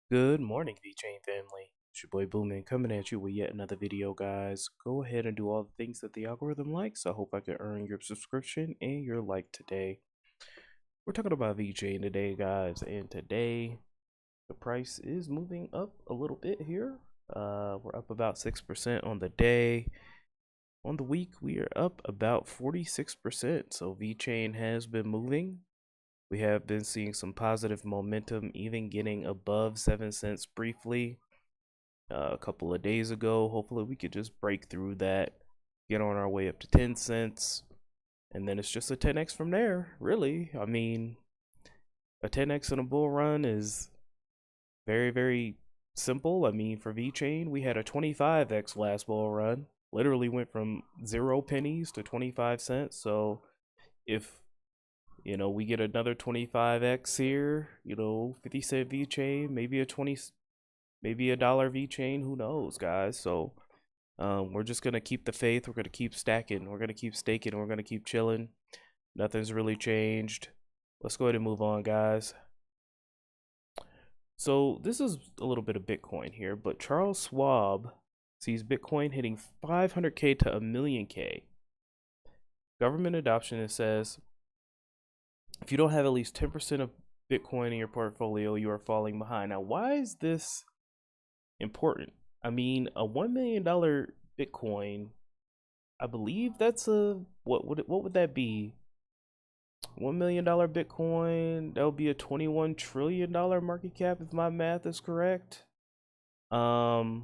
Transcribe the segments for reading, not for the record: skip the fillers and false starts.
Good morning, VeChain family. It's your boy Boomin coming at you with yet another video, guys. Go ahead and do all the things that the algorithm likes. I hope I can earn your subscription and your like today. We're talking about VeChain today, guys, and today the price is moving up a little bit here. We're up about 6% on the day. On the week, we are up about 46%. So VeChain has been moving. We have been seeing some positive momentum, even getting above 7 cents briefly a couple of days ago. Hopefully we could just break through that, get on our way up to 10 cents, and then it's just a 10x from there, really. I mean, a 10x in a bull run is very, very simple. I mean, for VeChain, we had a 25x last bull run. Literally went from 0 pennies to 25 cents. So if we get another 25x here, 50-cent VeChain, maybe maybe a dollar VeChain, who knows, guys. So we're just gonna keep the faith. We're gonna keep stacking. We're gonna keep staking. We're gonna keep chilling. Nothing's really changed. Let's go ahead and move on, guys. So this is a little bit of Bitcoin here, but Charles Schwab sees Bitcoin hitting 500K to a million K. Government adoption, it says, if you don't have at least 10% of Bitcoin in your portfolio, you are falling behind. Now, why is this important? I mean, a $1 million Bitcoin, I believe that's what would that be? $1 million Bitcoin, that would be a $21 trillion market cap if my math is correct. Well,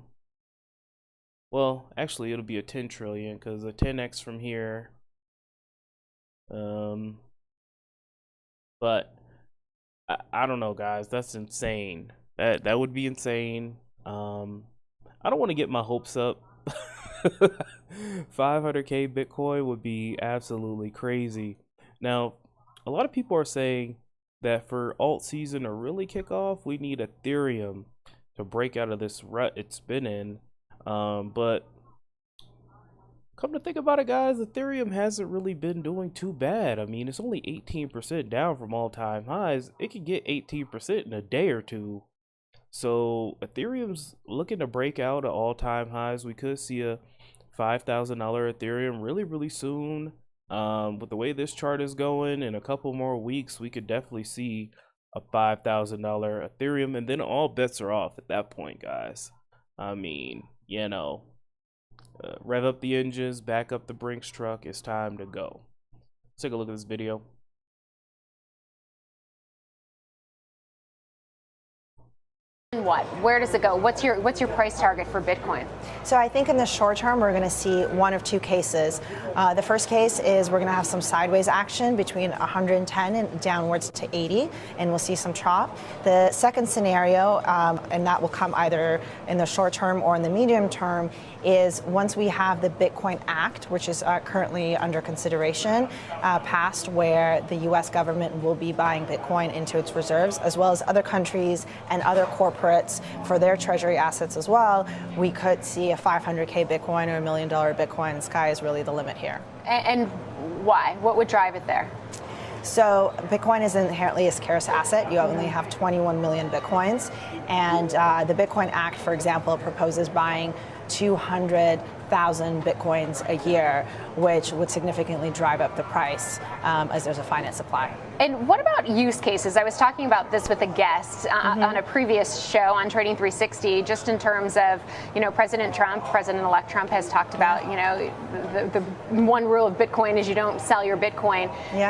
actually it'll be a 10 trillion because a 10x from here. But I don't know, guys. That's insane. That would be insane. I don't want to get my hopes up. 500K Bitcoin would be absolutely crazy. Now, a lot of people are saying that for alt season to really kick off, we need Ethereum to break out of this rut it's been in. But come to think about it, guys, Ethereum hasn't really been doing too bad. I mean, it's only 18% down from all-time highs. It could get 18% in a day or two. So Ethereum's looking to break out at all-time highs. We could see a $5,000 Ethereum really, really soon. With the way this chart is going, in a couple more weeks, we could definitely see a $5,000 Ethereum, and then all bets are off at that point, guys. I mean, rev up the engines, back up the Brinks truck. It's time to go. Let's take a look at this video. What? Where does it go? What's your price target for Bitcoin? So I think in the short term, we're going to see one of two cases. The first case is we're going to have some sideways action between 110 and downwards to 80, and we'll see some chop. The second scenario, and that will come either in the short term or in the medium term, is once we have the Bitcoin Act, which is currently under consideration, passed, where the U.S. government will be buying Bitcoin into its reserves, as well as other countries and other corporates for their treasury assets as well, we could see a 500K Bitcoin or $1 million Bitcoin. The sky is really the limit here. And why? What would drive it there? So Bitcoin is inherently a scarce asset. You only have 21 million Bitcoins. And the Bitcoin Act, for example, proposes buying 200,000 Bitcoins a year, which would significantly drive up the price as there's a finite supply. And what about use cases? I was talking about this with a guest on a previous show on Trading 360, just in terms of, President-elect Trump has talked about, the one rule of Bitcoin is you don't sell your Bitcoin. Yeah.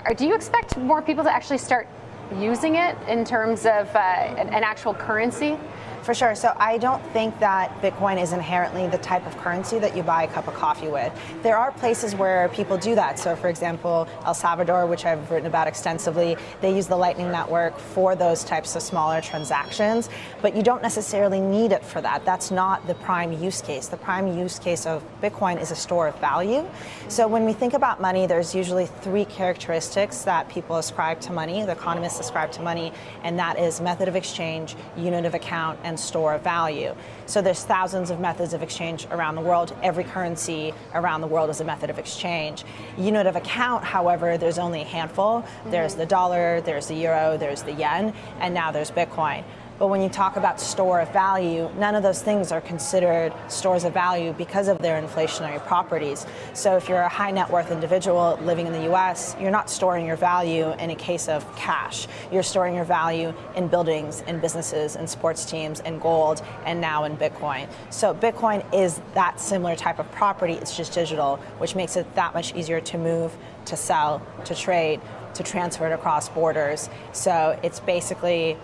But do you expect more people to actually start using it in terms of an actual currency? For sure. So I don't think that Bitcoin is inherently the type of currency that you buy a cup of coffee with. There are places where people do that. So for example, El Salvador, which I've written about extensively, they use the Lightning Network for those types of smaller transactions, but you don't necessarily need it for that. That's not the prime use case. The prime use case of Bitcoin is a store of value. So when we think about money, there's usually three characteristics that people ascribe to money, the economists ascribe to money, and that is method of exchange, unit of account, and store of value. So there's thousands of methods of exchange around the world. Every currency around the world is a method of exchange. Unit of account, however, there's only a handful. There's the dollar, there's the euro, there's the yen, and now there's Bitcoin. But when you talk about store of value, none of those things are considered stores of value because of their inflationary properties. So if you're a high net worth individual living in the US, you're not storing your value in a case of cash. You're storing your value in buildings, in businesses, in sports teams, in gold, and now in Bitcoin. So Bitcoin is that similar type of property, it's just digital, which makes it that much easier to move, to sell, to trade, to transfer it across borders. So it's basically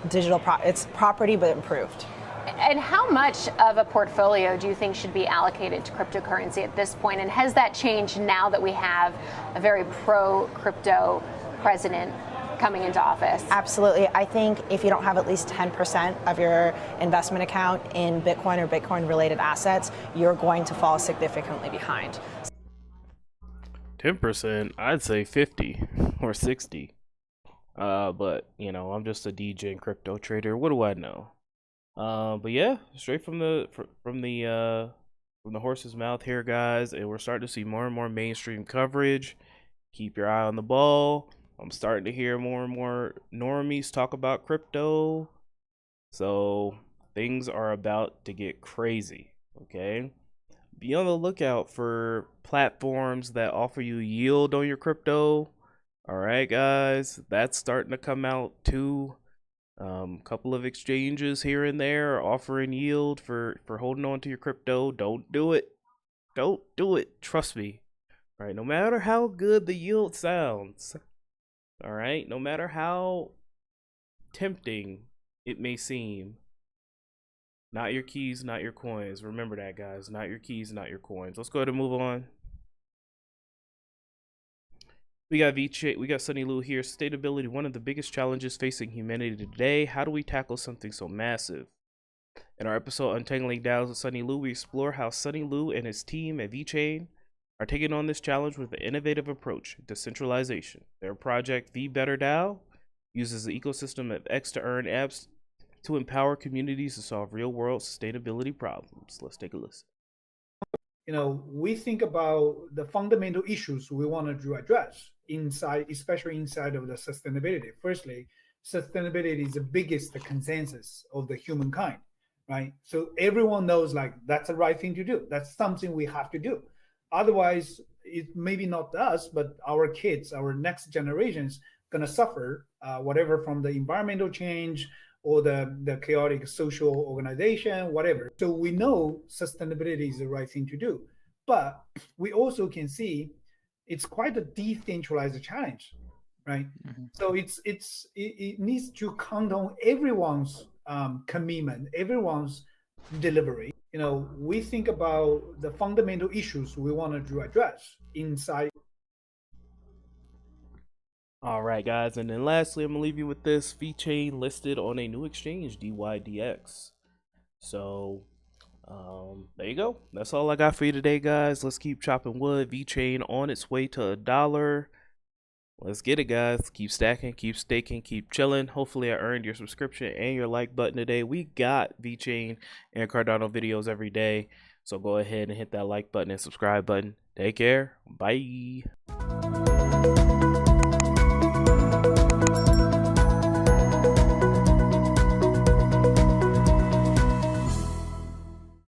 it's property but improved. And how much of a portfolio do you think should be allocated to cryptocurrency at this point? And has that changed now that we have a very pro-crypto president coming into office? Absolutely. I think if you don't have at least 10% of your investment account in Bitcoin or Bitcoin-related assets, you're going to fall significantly behind. 10%, I'd say 50 or 60. But you know, I'm just a DJ and crypto trader. What do I know? But yeah, straight from the horse's mouth here, guys, and we're starting to see more and more mainstream coverage. Keep your eye on the ball. I'm starting to hear more and more normies talk about crypto. So things are about to get crazy, okay? Be on the lookout for platforms that offer you yield on your crypto. All right, guys, that's starting to come out too. Couple of exchanges here and there are offering yield for holding on to your crypto. Don't do it. Don't do it. Trust me. All right, no matter how good the yield sounds. All right, no matter how tempting it may seem. Not your keys, not your coins. Remember that, guys. Not your keys, not your coins. Let's go ahead and move on. We got VeChain, we got Sunny Lou here. Sustainability, one of the biggest challenges facing humanity today. How do we tackle something so massive? In our episode Untangling DAOs with Sunny Lou, we explore how Sunny Lou and his team at VeChain are taking on this challenge with an innovative approach, decentralization. Their project VBetterDAO uses the ecosystem of X to earn apps to empower communities to solve real-world sustainability problems. Let's take a listen. You know, we think about the fundamental issues we want to address inside, especially inside of the sustainability. Firstly, sustainability is the biggest consensus of the humankind, right? So everyone knows like that's the right thing to do. That's something we have to do. Otherwise, it maybe not us, but our kids, our next generations, gonna suffer whatever from the environmental change or the chaotic social organization, whatever. So we know sustainability is the right thing to do, but we also can see it's quite a decentralized challenge, right? Mm-hmm. So it needs to count on everyone's commitment, everyone's delivery. You know, we think about the fundamental issues we want to address inside. All right, guys, and then lastly, I'm gonna leave you with this: VeChain listed on a new exchange, DYDX. So, there you go. That's all I got for you today, guys. Let's keep chopping wood. VeChain on its way to $1. Let's get it, guys. Keep stacking, keep staking, keep chilling. Hopefully, I earned your subscription and your like button today. We got VeChain and Cardano videos every day, so go ahead and hit that like button and subscribe button. Take care. Bye.